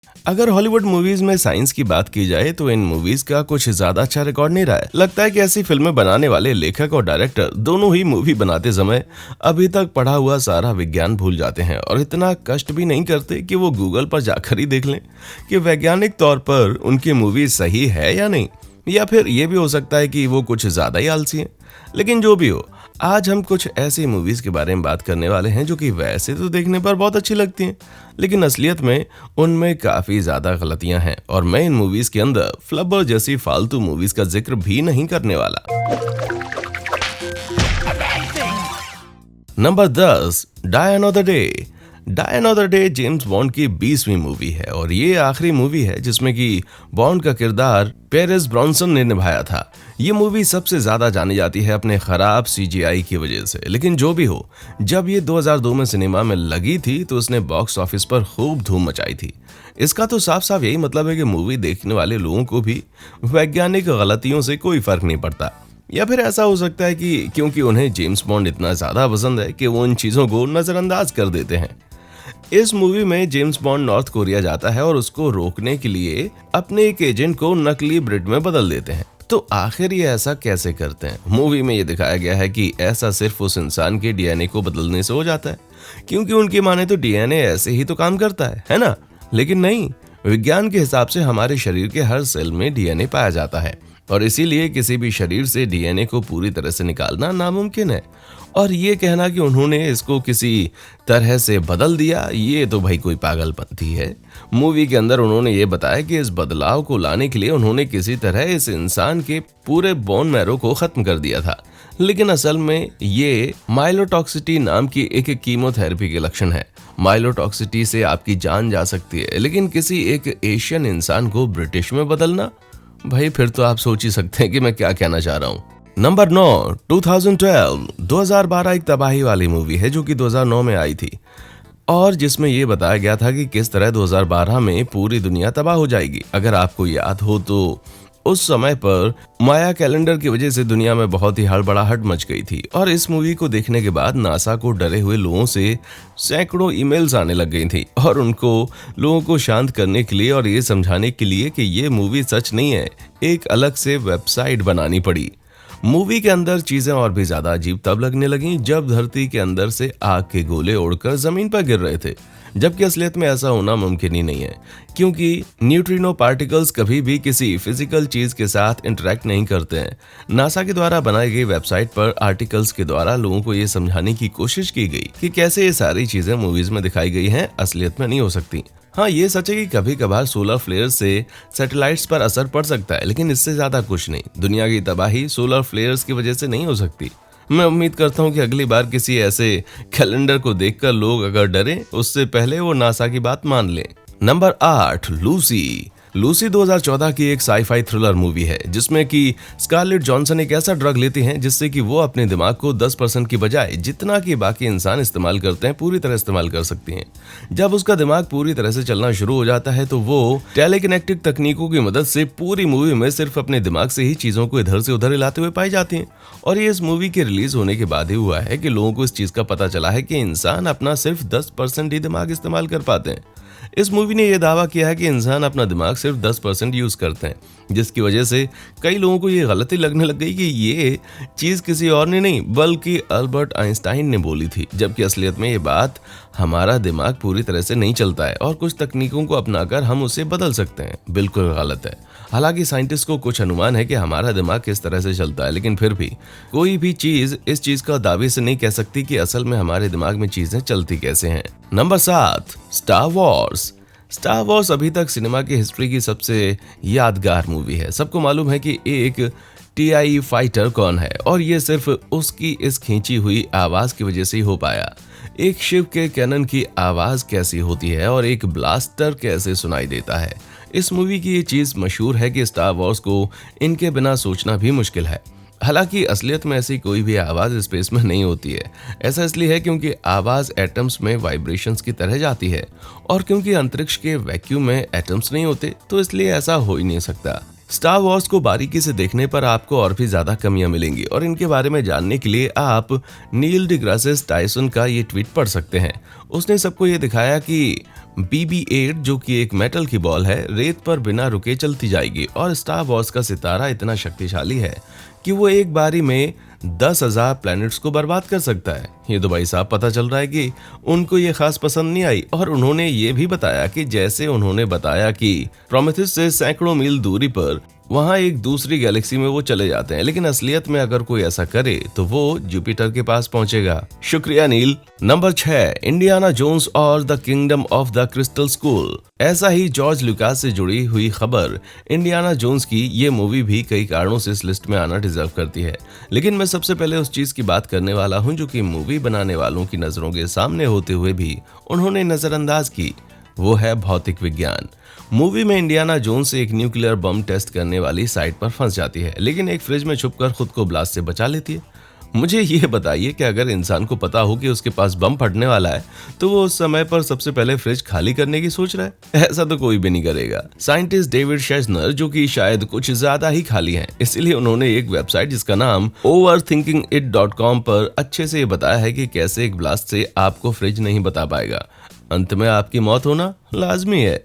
अगर Hollywood movies में science की बात की जाए तो इन मूवीज का कुछ ज्यादा अच्छा रिकॉर्ड नहीं रहा है। लगता है कि ऐसी फिल्में बनाने वाले लेखक और डायरेक्टर दोनों ही मूवी बनाते समय अभी तक पढ़ा हुआ सारा विज्ञान भूल जाते हैं और इतना कष्ट भी नहीं करते कि वो गूगल पर जाकर ही देख लें कि वैज्ञानिक तौर पर उनकी मूवी सही है या नहीं। या फिर ये भी हो सकता है कि वो कुछ ज्यादा ही आलसी हैं। लेकिन जो भी हो, आज हम कुछ ऐसी मूवीज के बारे में बात करने वाले हैं जो कि वैसे तो देखने पर बहुत अच्छी लगती हैं, लेकिन असलियत में उनमें काफी ज्यादा गलतियां हैं। और मैं इन मूवीज के अंदर फ्लबर जैसी फालतू मूवीज का जिक्र भी नहीं करने वाला। Number 10, die another day. Die another day James Bond की 20वीं मूवी है और ये आखिरी मूवी है जिसमें कि बॉन्ड का किरदार पेरिस ब्रॉनसन ने निभाया था। ये मूवी सबसे ज्यादा जानी जाती है अपने खराब सीजीआई की वजह से, लेकिन जो भी हो, जब ये 2002 में सिनेमा में लगी थी तो उसने बॉक्स ऑफिस पर खूब धूम मचाई थी। इसका तो साफ साफ यही मतलब है कि मूवी देखने वाले लोगों को भी वैज्ञानिक गलतियों से कोई फर्क नहीं पड़ता। या फिर ऐसा हो सकता है कि क्योंकि उन्हें जेम्स बॉन्ड इतना ज्यादा पसंद है कि वो इन चीजों को नजरअंदाज कर देते हैं। इस मूवी में जेम्स बॉन्ड नॉर्थ कोरिया जाता है और उसको रोकने के लिए अपने एक एजेंट को नकली ब्रिड में बदल देते हैं। तो आखिर ये ऐसा कैसे करते हैं? मूवी में ये दिखाया गया है कि ऐसा सिर्फ उस इंसान के डीएनए को बदलने से हो जाता है, क्योंकि उनकी माने तो डीएनए ऐसे ही तो काम करता है ना? लेकिन नहीं, विज्ञान के हिसाब से हमारे शरीर के हर सेल में डीएनए पाया जाता है और इसीलिए किसी भी शरीर से डीएनए को पूरी तरह से निकालना नामुमकिन है। और ये कहना कि उन्होंने इसको किसी तरह से बदल दिया, ये तो भाई कोई पागलपंती है। मूवी के अंदर उन्होंने ये बताया कि इस बदलाव को लाने के लिए उन्होंने किसी तरह इस इंसान के पूरे बोन मैरो को खत्म कर दिया था, लेकिन असल में ये माइलोटॉक्सिटी नाम की एक कीमोथेरेपी के लक्षण है। माइलोटॉक्सिटी से आपकी जान जा सकती है, लेकिन किसी एक एशियन इंसान को ब्रिटिश में बदलना, भाई फिर तो आप सोच ही सकते हैं कि मैं क्या कहना चाह रहा हूँ। नंबर 9, 2012 एक तबाही वाली मूवी है जो कि 2009 में आई थी और जिसमें ये बताया गया था कि किस तरह 2012 में पूरी दुनिया तबाह हो जाएगी। अगर आपको याद हो तो उस समय पर माया कैलेंडर की वजह से दुनिया में बहुत ही हड़बड़ाहट मच गई थी और इस मूवी को देखने के बाद नासा को डरे हुए लोगों से सैकड़ों ईमेल्स आने लग गई थी और उनको लोगों को शांत करने के लिए और ये समझाने के लिए कि ये मूवी सच नहीं है, एक अलग से वेबसाइट बनानी पड़ी। मूवी के अंदर चीजें और भी ज्यादा अजीब तब लगने लगी जब धरती के अंदर से आग के गोले उड़कर जमीन पर गिर रहे थे, जबकि असलियत में ऐसा होना मुमकिन ही नहीं है, क्योंकि न्यूट्रिनो पार्टिकल्स कभी भी किसी फिजिकल चीज के साथ इंटरेक्ट नहीं करते हैं। नासा के द्वारा बनाई गई वेबसाइट पर आर्टिकल्स के द्वारा लोगों को ये समझाने की कोशिश की गई कि कैसे ये सारी चीजें मूवीज में दिखाई गई हैं, असलियत में नहीं हो सकती। हाँ, ये सच है कि कभी कभार सोलर फ्लेयर से सैटेलाइट्स पर असर पड़ सकता है, लेकिन इससे ज्यादा कुछ नहीं। दुनिया की तबाही सोलर फ्लेयर्स की वजह से नहीं हो सकती। मैं उम्मीद करता हूँ कि अगली बार किसी ऐसे कैलेंडर को देखकर लोग अगर डरें, उससे पहले वो नासा की बात मान लें। Number 8, Lucy. लूसी 2014 की एक साई-फाई थ्रिलर मूवी है जिसमें कि स्कारलेट जॉनसन एक ऐसा ड्रग लेती हैं जिससे कि वो अपने दिमाग को 10% की बजाय जितना कि बाकी इंसान इस्तेमाल करते हैं पूरी तरह इस्तेमाल कर सकती हैं। जब उसका दिमाग पूरी तरह से चलना शुरू हो जाता है तो वो टेलीकिनेटिक तकनीकों की मदद से पूरी मूवी में सिर्फ अपने दिमाग से ही चीजों को इधर से उधर हिलाते हुए पाई जाती हैं। और ये इस मूवी के रिलीज होने के बाद ही हुआ है कि लोगों को इस चीज का पता चला है कि इंसान अपना सिर्फ 10% ही दिमाग इस्तेमाल कर पाते हैं। इस मूवी ने यह दावा किया है कि इंसान अपना दिमाग सिर्फ 10% यूज करते हैं, जिसकी वजह से कई लोगों को ये गलती लगने लग गई कि ये चीज किसी और ने नहीं बल्कि अल्बर्ट आइंस्टाइन ने बोली थी, जबकि असलियत में ये बात हमारा दिमाग पूरी तरह से नहीं चलता है और कुछ तकनीकों को अपनाकर हम उसे बदल सकते हैं। बिल्कुल गलत है। हालांकि साइंटिस्ट को कुछ अनुमान है कि हमारा दिमाग किस तरह से चलता है, लेकिन फिर भी कोई भी चीज इस चीज का दावे से नहीं कह सकती कि असल में हमारे दिमाग में चीजें चलती कैसे हैं। Number 7, star Wars. Star Wars अभी तक सिनेमा की हिस्ट्री की सबसे यादगार मूवी है। सबको मालूम है कि एक TIE फाइटर कौन है और ये सिर्फ उसकी इस खींची हुई आवाज की वजह से ही हो पाया। एक शिप के कैनन की आवाज कैसी होती है और एक ब्लास्टर कैसे सुनाई देता है। इस मूवी की ये चीज मशहूर है कि स्टार वॉर्स को इनके बिना सोचना भी मुश्किल है। हालांकि असलियत में ऐसी कोई भी आवाज स्पेस में नहीं होती है। ऐसा इसलिए है क्योंकि आवाज एटम्स में वाइब्रेशंस की तरह जाती है और क्योंकि अंतरिक्ष के वैक्यूम में एटम्स नहीं होते तो इसलिए ऐसा हो ही नहीं सकता। स्टार वॉर्स को बारीकी से देखने पर आपको और भी ज्यादा कमियां मिलेंगी और इनके बारे में जानने के लिए आप नील डिग्रासे टायसन का ये ट्वीट पढ़ सकते हैं। उसने सबको ये दिखाया कि BB-8 जो कि एक मेटल की बॉल है, रेत पर बिना रुके चलती जाएगी और स्टार वॉर्स का सितारा इतना शक्तिशाली है कि वो एक बारी में 10,000 प्लैनेट्स को बर्बाद कर सकता है। ये तो भाई साहब पता चल रहा है कि उनको ये खास पसंद नहीं आई और उन्होंने ये भी बताया कि जैसे उन्होंने बताया कि प्रोमेथियस से सैकड़ों मील दूरी पर वहां एक दूसरी गैलेक्सी में वो चले जाते हैं, लेकिन असलियत में अगर कोई ऐसा करे तो वो जुपिटर के पास पहुंचेगा। शुक्रिया नील। नंबर 6, इंडियाना जोन्स और the kingdom of the crystal school. ऐसा ही जॉर्ज लुकास से जुड़ी हुई खबर इंडियाना जोन्स की ये मूवी भी कई कारणों से इस लिस्ट में आना डिजर्व करती है, लेकिन मैं सबसे पहले उस चीज की बात करने वाला हूं जो कि मूवी बनाने वालों की नजरों के सामने होते हुए भी उन्होंने नजरअंदाज की। वो है भौतिक विज्ञान। मूवी में इंडियाना जोन्स एक न्यूक्लियर बम टेस्ट करने वाली साइट पर फंस जाती है, लेकिन एक फ्रिज में छुपकर खुद को ब्लास्ट से बचा लेती है। मुझे ये बताइए कि अगर इंसान को पता हो कि उसके पास बम फटने वाला है तो वो उस समय पर सबसे पहले फ्रिज खाली करने की सोच रहा है? ऐसा तो कोई भी नहीं करेगा। साइंटिस्ट डेविड शेजनर जो कि शायद कुछ ज्यादा ही खाली हैं, इसलिए उन्होंने एक वेबसाइट जिसका नाम overthinkingit.com पर अच्छे से ये बताया है कि कैसे एक ब्लास्ट से आपको फ्रिज नहीं बता पाएगा। अंत में आपकी मौत होना लाजमी है।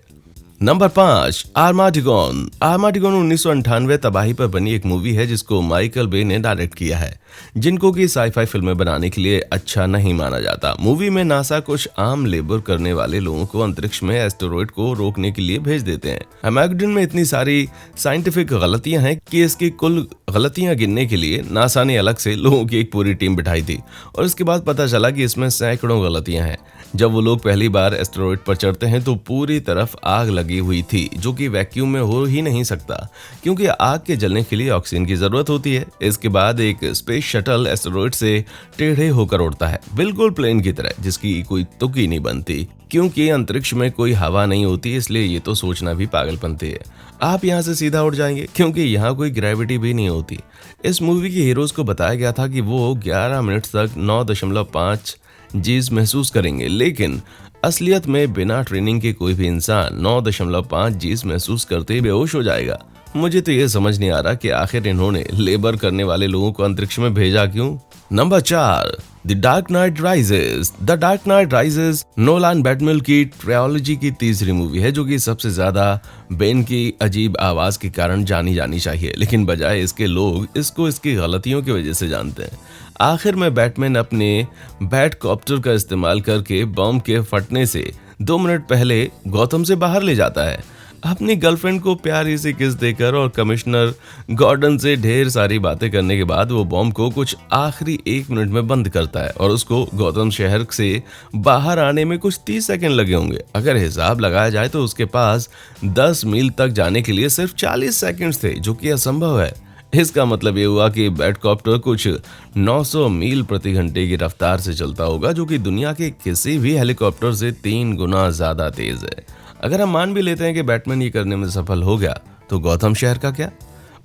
नंबर 5, आर्मागेडोन। आर्मागेडोन 1998 तबाही पर बनी एक मूवी है जिसको माइकल बे ने डायरेक्ट किया है, जिनको की साई-फाई फिल्में बनाने के लिए अच्छा नहीं माना जाता। मूवी में नासा कुछ आम लेबर करने वाले लोगों को अंतरिक्ष में एस्टेरॉयड को रोकने के लिए भेज देते हैं। आर्मागेडोन में इतनी सारी साइंटिफिक गलतियां हैं कि इसकी कुल गलतियां गिनने के लिए नासा ने अलग से लोगों की एक पूरी टीम बिठाई थी और इसके बाद पता चला कि इसमें सैकड़ों गलतियां हैं। जब वो लोग पहली बार एस्टेरॉयड पर चढ़ते हैं तो पूरी तरफ आग लगी हुई थी, जो कि वैक्यूम में हो ही नहीं सकता क्योंकि आग के जलने के लिए ऑक्सीजन की जरूरत होती है। इसके बाद एक स्पेस शटल एस्टेरॉयड से टेढ़े होकर उड़ता है, बिल्कुल प्लेन की तरह, जिसकी कोई तुक ही नहीं बनती। क्योंकि अंतरिक्ष में कोई हवा नहीं होती, इसलिए ये तो सोचना भी पागलपंती है। आप यहाँ से सीधा उड़ जाएंगे क्योंकि यहाँ कोई ग्रेविटी भी नहीं होती। इस मूवी के हीरोज को बताया गया था कि वो 11 मिनट तक 9.5 जीज महसूस करेंगे, लेकिन असलियत में बिना ट्रेनिंग के कोई भी इंसान 9.5 जीज महसूस करते ही बेहोश हो जाएगा। मुझे तो ये समझ नहीं आ रहा कि आखिर इन्होंने लेबर करने वाले लोगों को अंतरिक्ष में भेजा क्यों। Number 4, the dark night rises. The dark night rises Nolan Batman की ट्रायोलॉजी की तीसरी मूवी है जो कि सबसे ज्यादा बेन की अजीब आवाज के कारण जानी जानी चाहिए, लेकिन बजाय इसके लोग इसको इसकी गलतियों की वजह से जानते हैं। आखिर में बैटमैन अपने बैटकॉप्टर का इस्तेमाल करके बम के फटने से 2 मिनट पहले गौतम से बाहर ले जाता है। अपनी गर्लफ्रेंड को प्यारी सी किस देकर और कमिश्नर गॉर्डन से ढेर सारी बातें करने के बाद वो बॉम्ब को कुछ आखिरी 1 मिनट में बंद करता है और उसको गौतम शहर से बाहर आने में कुछ 30 सेकंड लगे होंगे। अगर हिसाब लगाया जाए तो उसके पास 10 मील तक जाने के लिए सिर्फ 40 सेकंड्स थे, जो कि असंभव है। इसका मतलब ये हुआ कि बैटकॉप्टर कुछ 900 मील प्रति घंटे की रफ्तार से चलता होगा, जो कि दुनिया के किसी भी हेलीकॉप्टर से 3 गुना ज्यादा तेज है। अगर हम मान भी लेते हैं कि बैटमैन ये करने में सफल हो गया, तो गौतम शहर का क्या?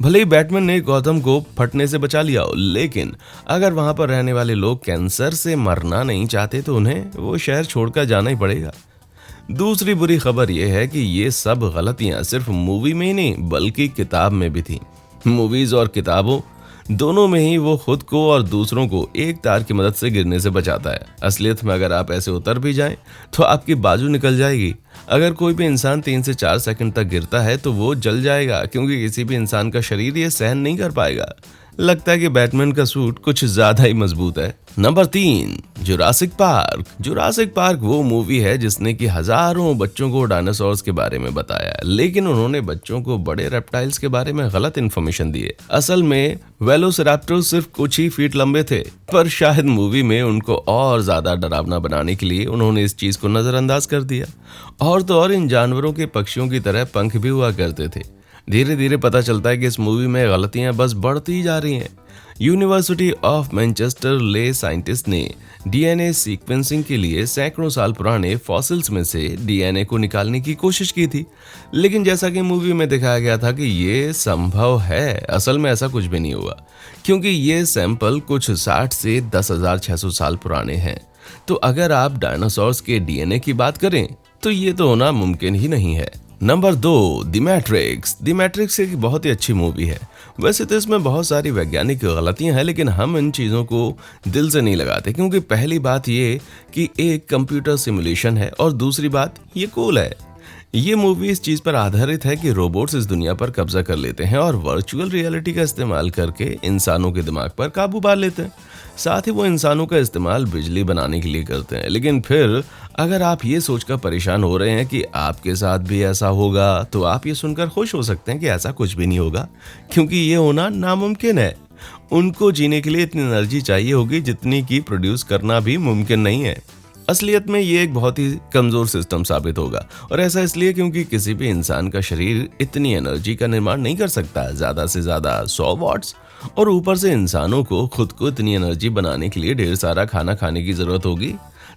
भले ही बैटमैन ने गौतम को फटने से बचा लिया हो, लेकिन अगर वहां पर रहने वाले लोग कैंसर से मरना नहीं चाहते तो उन्हें वो शहर छोड़कर जाना ही पड़ेगा। दूसरी बुरी खबर यह है कि ये सब गलतियां सिर्फ मूवी में ही नहीं बल्कि किताब में भी थी। मूवीज और किताबों दोनों में ही वो खुद को और दूसरों को एक तार की मदद से गिरने से बचाता है। असलियत में अगर आप ऐसे उतर भी जाएं तो आपकी बाजू निकल जाएगी। अगर कोई भी इंसान 3 से 4 सेकंड तक गिरता है तो वो जल जाएगा, क्योंकि किसी भी इंसान का शरीर ये सहन नहीं कर पाएगा। लगता है कि बैटमैन का सूट कुछ ज्यादा ही मजबूत है। Number 3, Jurassic park. Jurassic park वो मूवी है जिसने कि हजारों बच्चों को डायनासोर्स के बारे में बताया, लेकिन उन्होंने बच्चों को बड़े रेप्टाइल्स के बारे में गलत इन्फॉर्मेशन दी है। असल में वेलोसिराप्टर सिर्फ कुछ ही फीट लंबे थे, पर शायद मूवी में उनको और ज्यादा डरावना बनाने के लिए उन्होंने इस चीज को नजरअंदाज कर दिया। और तो और इन जानवरों के पक्षियों की तरह पंख भी हुआ करते थे। धीरे धीरे पता चलता है कि इस मूवी में गलतियां बस बढ़ती ही जा रही हैं। यूनिवर्सिटी ऑफ मैनचेस्टर ले साइंटिस्ट ने डीएनए सीक्वेंसिंग के लिए सैकड़ों साल पुराने फॉसिल्स में से डीएनए को निकालने की कोशिश की थी, लेकिन जैसा कि मूवी में दिखाया गया था कि ये संभव है, असल में ऐसा कुछ भी नहीं हुआ, क्योंकि ये सैंपल कुछ 60 से 10,600 साल पुराने हैं। तो अगर आप डायनासोर्स के डीएनए की बात करें तो ये तो होना मुमकिन ही नहीं है। Number 2, the matrix. The matrix एक बहुत ही अच्छी मूवी है। वैसे तो इसमें बहुत सारी वैज्ञानिक गलतियां हैं, लेकिन हम इन चीज़ों को दिल से नहीं लगाते, क्योंकि पहली बात ये कि एक कंप्यूटर सिमुलेशन है और दूसरी बात ये कूल है। ये मूवी इस चीज़ पर आधारित है कि रोबोट्स इस दुनिया पर कब्जा कर लेते हैं और वर्चुअल रियलिटी का इस्तेमाल करके इंसानों के दिमाग पर काबू पा लेते हैं। साथ ही वो इंसानों का इस्तेमाल बिजली बनाने के लिए करते हैं। लेकिन फिर अगर आप ये सोचकर परेशान हो रहे हैं कि आपके साथ भी ऐसा होगा, तो आप ये सुनकर खुश हो सकते हैं कि ऐसा कुछ भी नहीं होगा, क्योंकि ये होना नामुमकिन है। उनको जीने के लिए इतनी एनर्जी चाहिए होगी जितनी की प्रोड्यूस करना भी मुमकिन नहीं है। असलियत में ये एक बहुत ही कमजोर सिस्टम साबित होगा, और ऐसा इसलिए क्योंकि किसी भी इंसान का शरीर इतनी एनर्जी का निर्माण नहीं कर सकता, ज्यादा से ज्यादा 100 वॉट्स। और ऊपर से इंसानों को खुद को इतनी एनर्जी बनाने के लिए ढेर सारा खाना खाने की जरूरत होगी,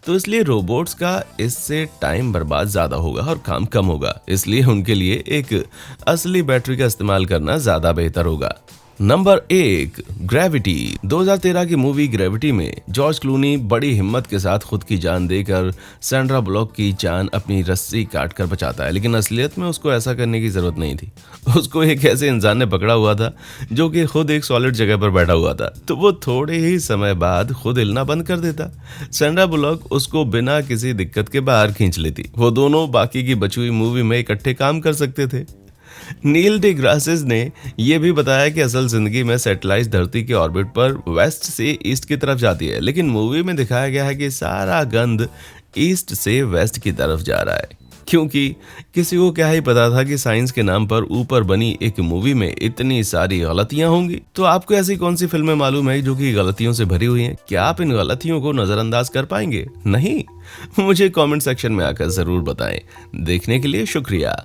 तो इसलिए रोबोट्स का इससे टाइम बर्बाद ज्यादा होगा और काम कम होगा। इसलिए उनके लिए एक असली बैटरी का इस्तेमाल करना ज्यादा बेहतर होगा। Number 1, gravity. 2013 की मूवी ग्रेविटी में जॉर्ज क्लूनी बड़ी हिम्मत के साथ खुद की जान देकर सैंड्रा बुलॉक की जान अपनी रस्सी काटकर बचाता है, लेकिन असलियत में उसको ऐसा करने की जरूरत नहीं थी। उसको एक ऐसे इंसान ने पकड़ा हुआ था जो कि खुद एक सॉलिड जगह पर बैठा हुआ था, तो वो थोड़े ही समय बाद खुद हिलना बंद कर देता। सैंड्रा बुलॉक उसको बिना किसी दिक्कत के बाहर खींच लेती। वो दोनों बाकी की बची हुई मूवी में इकट्ठे काम कर सकते थे। नील डिग्रासिस ने यह भी बताया कि असल जिंदगी में सैटेलाइट धरती के ऑर्बिट पर वेस्ट से ईस्ट की तरफ जाती है, लेकिन मूवी में दिखाया गया है कि सारा गंद ईस्ट से वेस्ट की तरफ जा रहा है, क्योंकि किसी को क्या ही पता था कि साइंस के नाम पर ऊपर बनी एक मूवी में इतनी सारी गलतियां होंगी। तो आपको ऐसी कौन सी फिल्में मालूम है जो कि गलतियों से भरी हुई हैं? क्या आप इन गलतियों को नजरअंदाज कर पाएंगे? नहीं? मुझे कमेंट सेक्शन में आकर जरूर बताएं। देखने के लिए शुक्रिया।